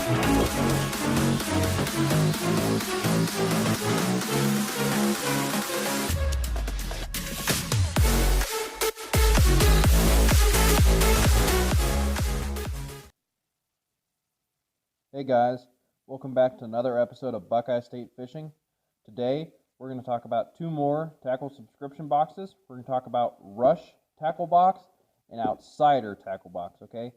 Hey guys, welcome back to another episode of Buckeye State Fishing. Today we're going to talk about two more tackle subscription boxes. We're going to talk about Rush Tackle Box and Outsider Tackle Box, okay?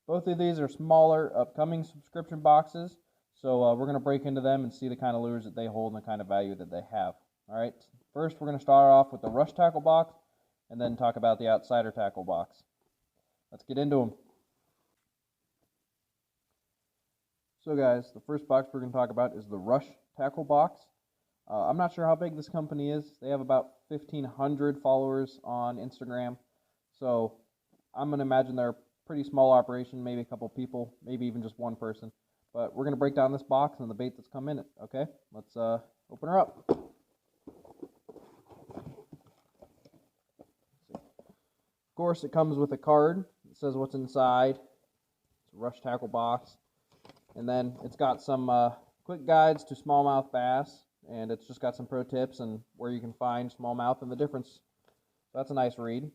Both of these are smaller upcoming subscription boxes, so we're going to break into them and see the kind of lures that they hold and the kind of value that they have. Alright, first we're going to start off with the Rush Tackle Box and then talk about the Outsider Tackle Box. Let's get into them. So guys, the first box we're going to talk about is the Rush Tackle Box. I'm not sure how big this company is. They have about 1,500 followers on Instagram. So I'm going to imagine they're a pretty small operation, maybe a couple people, maybe even just one person. But we're going to break down this box and the bait that's come in it, okay? Let's open her up. Of course, it comes with a card. It says what's inside. It's a Rush Tackle Box. And then it's got some quick guides to smallmouth bass, and it's just got some pro tips and where you can find smallmouth and the difference. So that's a nice read.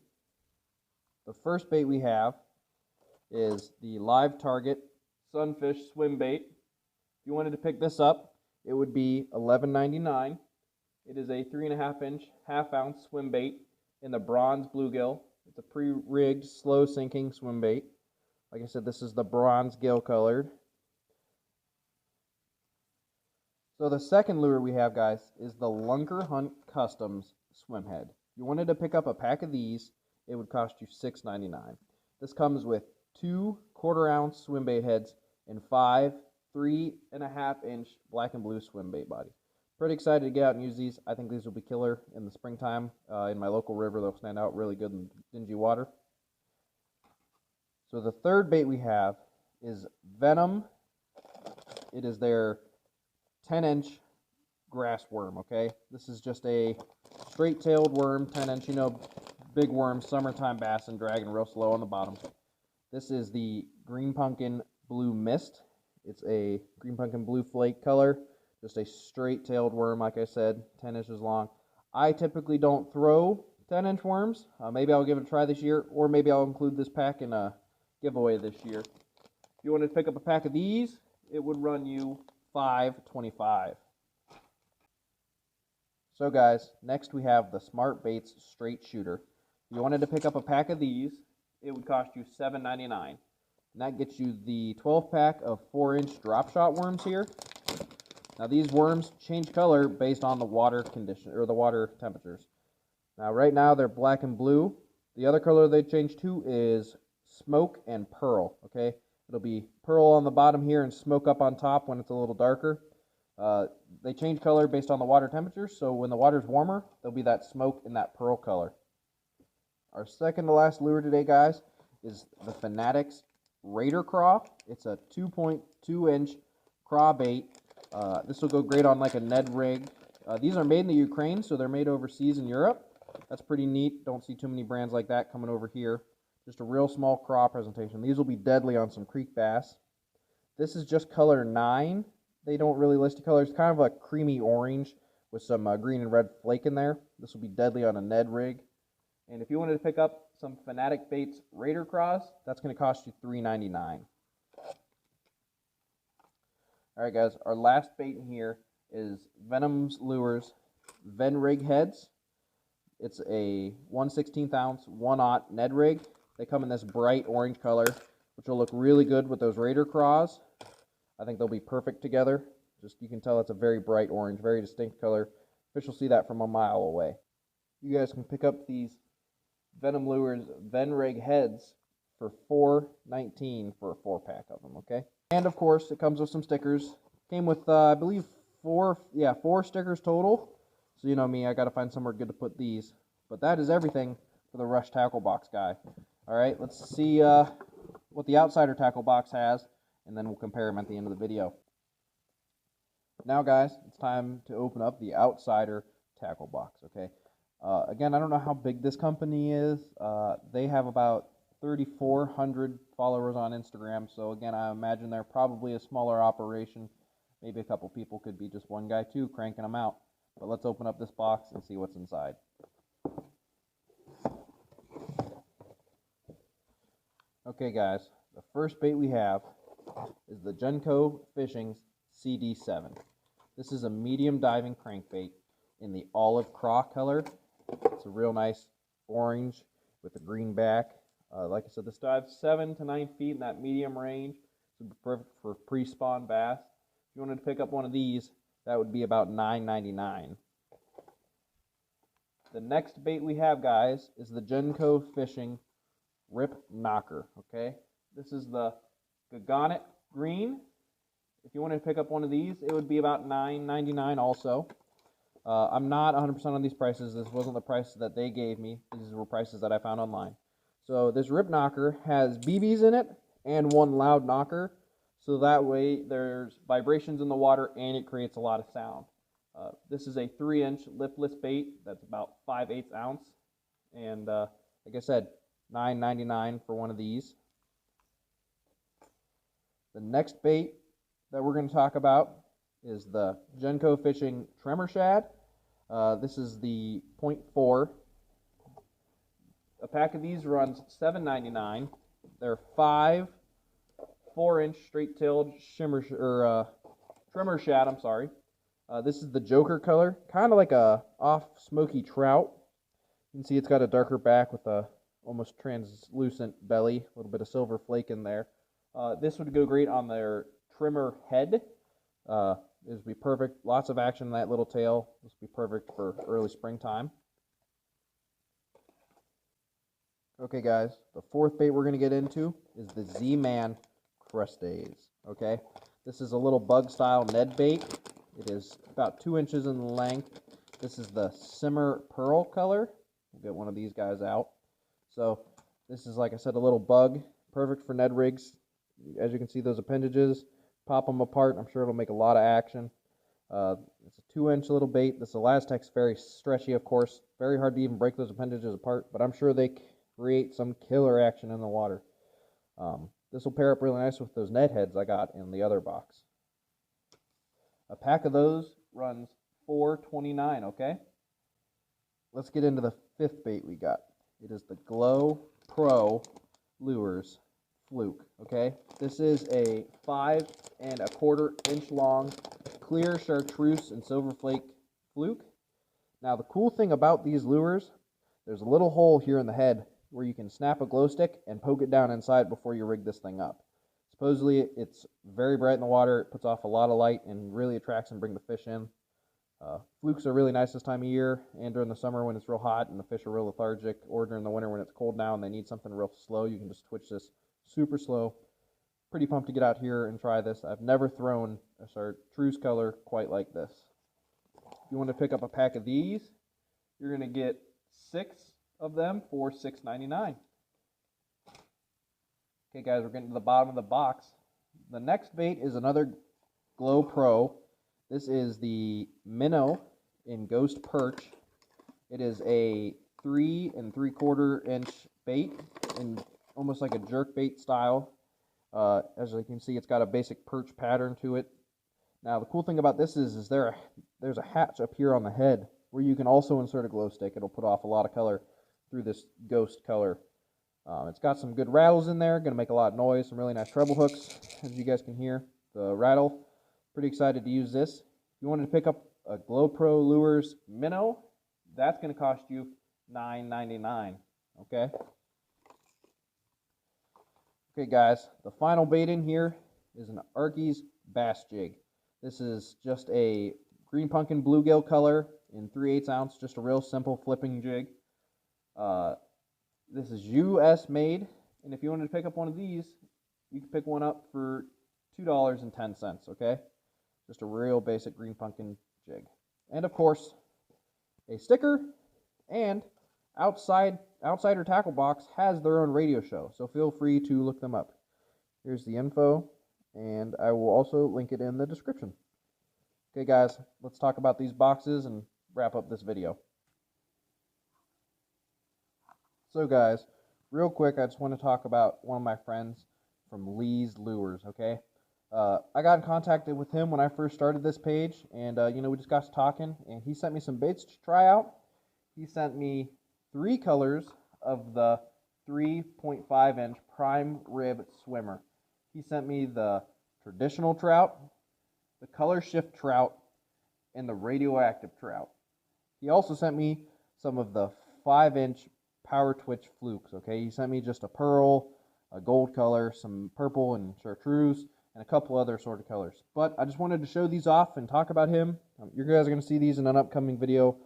The first bait we have is the Live Target Sunfish Swim Bait. If you wanted to pick this up, it would be $11.99. It is a 3.5-inch, half-ounce swim bait in the bronze bluegill. It's a pre-rigged, slow-sinking swim bait. Like I said, this is the bronze gill colored. So the second lure we have, guys, is the Lunker Hunt Customs Swim Head. If you wanted to pick up a pack of these, it would cost you $6.99. This comes with 2 1/4-ounce swim bait heads and 5 3.5-inch black and blue swim bait body. Pretty excited to get out and use these. I think these will be killer in the springtime. In my local river, they'll stand out really good in dingy water. So the third bait we have is Venom. It is their 10-inch grass worm, okay? This is just a straight-tailed worm, 10-inch, you know, big worm, summertime bass and dragging real slow on the bottom. This is the Green Pumpkin Blue Mist. It's a green pumpkin blue flake color, just a straight-tailed worm, like I said, 10 inches long. I typically don't throw 10-inch worms. Maybe I'll give it a try this year, or maybe I'll include this pack in a giveaway this year. If you wanted to pick up a pack of these, it would run you $5.25. So guys, next we have the Smart Baits Straight Shooter. If you wanted to pick up a pack of these, it would cost you $7.99. And that gets you the 12-pack of 4-inch drop shot worms here. Now these worms change color based on the water condition or the water temperatures. Now right now they're black and blue. The other color they change to is smoke and pearl, okay? It'll be pearl on the bottom here and smoke up on top when it's a little darker. They change color based on the water temperature, so when the water's warmer, there'll be that smoke and that pearl color. Our second to last lure today, guys, is the Fanatics Raider Craw. It's a 2.2-inch craw bait. This will go great on like a Ned rig. These are made in the Ukraine, so they're made overseas in Europe. That's pretty neat. Don't see too many brands like that coming over here. Just a real small craw presentation. These will be deadly on some creek bass. This is just color 9. They don't really list the colors. It's kind of a creamy orange with some green and red flake in there. This will be deadly on a Ned rig. And if you wanted to pick up some Fanatic Baits Raider Craws, that's going to cost you $3.99. Alright guys, our last bait in here is Venom's Lures Ven Rig Heads. It's a 1/16 ounce 1/0 Ned rig. They come in this bright orange color, which will look really good with those Raider Craws. I think they'll be perfect together. Just you can tell it's a very bright orange, very distinct color. Fish will see that from a mile away. You guys can pick up these Venom Lures Ven Rig Heads for $4.19 for a 4-pack of them, okay? And of course, it comes with some stickers. Came with, I believe, 4 stickers total. So you know me, I got to find somewhere good to put these. But that is everything for the Rush Tackle Box guy. All right, let's see what the Outsider Tackle Box has, and then we'll compare them at the end of the video. Now, guys, it's time to open up the Outsider Tackle Box, okay? Again, I don't know how big this company is. They have about 3,400 followers on Instagram. So again, I imagine they're probably a smaller operation. Maybe a couple people, could be just one guy too, cranking them out. But let's open up this box and see what's inside. Okay guys, the first bait we have is the Genco Fishing's CD7. This is a medium diving crankbait in the olive craw color. It's a real nice orange with a green back. Like I said, this dives 7 to 9 feet in that medium range. It's perfect for pre-spawn bass. If you wanted to pick up one of these, that would be about $9.99. The next bait we have, guys, is the Genco Fishing Rip Knocker. Okay, this is the Gagonet Green. If you wanted to pick up one of these, it would be about $9.99 also. I'm not 100% on these prices. This wasn't the price that they gave me. These were prices that I found online. So this Rip Knocker has BBs in it and one loud knocker. So that way there's vibrations in the water and it creates a lot of sound. This is a 3-inch liftless bait that's about 5/8 ounce. And like I said, $9.99 for one of these. The next bait that we're going to talk about is the Genco Fishing Tremor Shad. This is the 0.4. A pack of these runs $7.99. They're 5 4-inch straight-tailed Tremor Shad. I'm sorry. This is the Joker color, kind of like a off smoky trout. You can see it's got a darker back with a almost translucent belly, a little bit of silver flake in there. This would go great on their trimmer head. This would be perfect. Lots of action in that little tail. This would be perfect for early springtime. Okay, guys, the fourth bait we're going to get into is the Z-Man Crustaze. Okay, this is a little bug-style Ned bait. It is about 2 inches in length. This is the Simmer Pearl color. We'll get one of these guys out. So this is, like I said, a little bug, perfect for Ned rigs. As you can see, those appendages, pop them apart. I'm sure it'll make a lot of action. It's a 2-inch little bait. This Elastec's very stretchy, of course. Very hard to even break those appendages apart, but I'm sure they create some killer action in the water. This will pair up really nice with those Ned heads I got in the other box. A pack of those runs $4.29, okay? Let's get into the fifth bait we got. It is the Glow Pro Lures Fluke, okay? This is a 5 1/4 inch long clear chartreuse and silver flake fluke. Now the cool thing about these lures, there's a little hole here in the head where you can snap a glow stick and poke it down inside before you rig this thing up. Supposedly it's very bright in the water, it puts off a lot of light and really attracts and brings the fish in. Flukes are really nice this time of year and during the summer when it's real hot and the fish are real lethargic, or during the winter when it's cold now and they need something real slow. You can just twitch this super slow. Pretty pumped to get out here and try this. I've never thrown a chartreuse color quite like this. If you want to pick up a pack of these, you're going to get 6 of them for $6.99. Okay guys, we're getting to the bottom of the box. The next bait is another Glow Pro. This is the Minnow in Ghost Perch. It is a 3 3/4 inch bait in almost like a jerk bait style. As you can see, it's got a basic perch pattern to it. Now the cool thing about this is there's a hatch up here on the head where you can also insert a glow stick. It'll put off a lot of color through this ghost color. It's got some good rattles in there, going to make a lot of noise, some really nice treble hooks, as you guys can hear the rattle. Pretty excited to use this. If you wanted to pick up a Glow Pro Lures Minnow, that's going to cost you $9.99, okay? Okay guys, the final bait in here is an Arky's Bass Jig. This is just a green pumpkin bluegill color in 3/8 ounce, just a real simple flipping jig. This is US made, and if you wanted to pick up one of these, you can pick one up for $2.10, okay? Just a real basic green pumpkin jig. And of course, a sticker, and Outsider Tackle Box has their own radio show, so feel free to look them up. Here's the info, and I will also link it in the description. Okay guys, let's talk about these boxes and wrap up this video. So guys, real quick, I just want to talk about one of my friends. from Lee's Lures, okay? I got in contact with him when I first started this page, and, we just got to talking, and he sent me some baits to try out. He sent me 3 colors of the 3.5-inch prime rib swimmer. He sent me the traditional trout, the color shift trout, and the radioactive trout. He also sent me some of the 5-inch Power Twitch flukes, okay? He sent me just a pearl, a gold color, some purple and chartreuse, and a couple other sort of colors. But I just wanted to show these off and talk about him. You guys are going to see these in an upcoming video.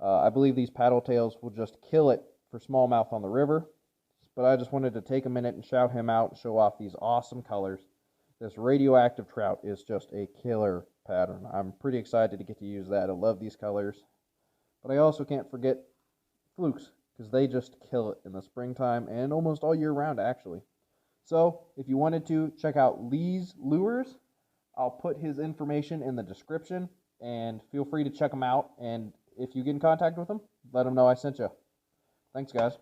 I believe these paddle tails will just kill it for smallmouth on the river. But I just wanted to take a minute and shout him out and show off these awesome colors. This radioactive trout is just a killer pattern. I'm pretty excited to get to use that. I love these colors. But I also can't forget flukes, because they just kill it in the springtime and almost all year round, actually. So, if you wanted to check out Lee's Lures, I'll put his information in the description, and feel free to check him out. And if you get in contact with him, let him know I sent you. Thanks, guys.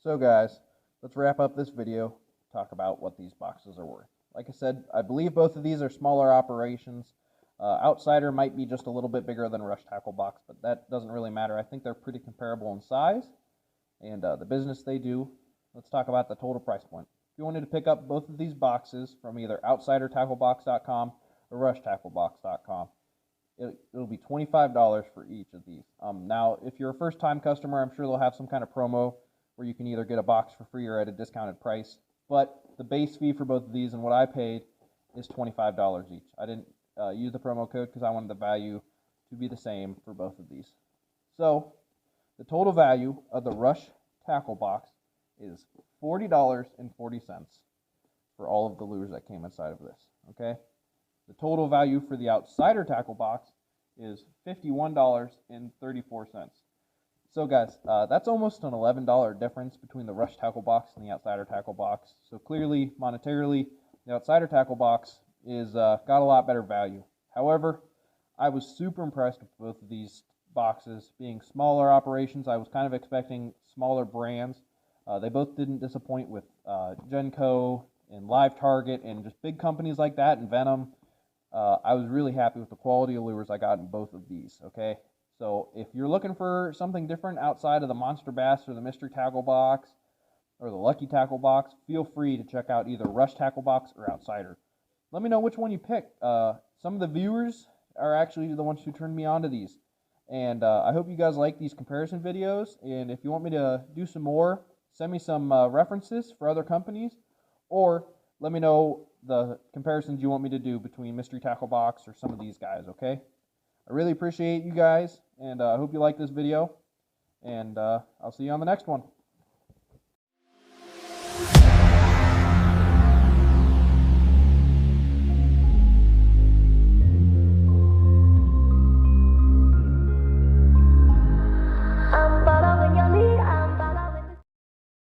So, guys, let's wrap up this video, talk about what these boxes are worth. Like I said, I believe both of these are smaller operations. Outsider might be just a little bit bigger than Rush Tackle Box, but that doesn't really matter. I think they're pretty comparable in size and the business they do. Let's talk about the total price point. If you wanted to pick up both of these boxes from either OutsiderTackleBox.com or RushTackleBox.com, it'll be $25 for each of these. Now, if you're a first-time customer, I'm sure they'll have some kind of promo where you can either get a box for free or at a discounted price. But the base fee for both of these and what I paid is $25 each. I didn't use the promo code because I wanted the value to be the same for both of these. So, the total value of the Rush Tackle Box is $40.40 for all of the lures that came inside of this, okay? The total value for the Outsider Tackle Box is $51.34. So guys, that's almost an $11 difference between the Rush Tackle Box and the Outsider Tackle Box. So clearly, monetarily, the Outsider Tackle Box is got a lot better value. However, I was super impressed with both of these boxes. Being smaller operations, I was kind of expecting smaller brands. They both didn't disappoint with Genco and Live Target and just big companies like that, and Venom. I was really happy with the quality of lures I got in both of these, okay? So if you're looking for something different outside of the Monster Bass or the Mystery Tackle Box or the Lucky Tackle Box, feel free to check out either Rush Tackle Box or Outsider. Let me know which one you pick. Some of the viewers are actually the ones who turned me on to these. And I hope you guys like these comparison videos. And if you want me to do some more, send me some references for other companies. Or let me know the comparisons you want me to do between Mystery Tackle Box or some of these guys, okay? I really appreciate you guys, and I hope you like this video. And I'll see you on the next one.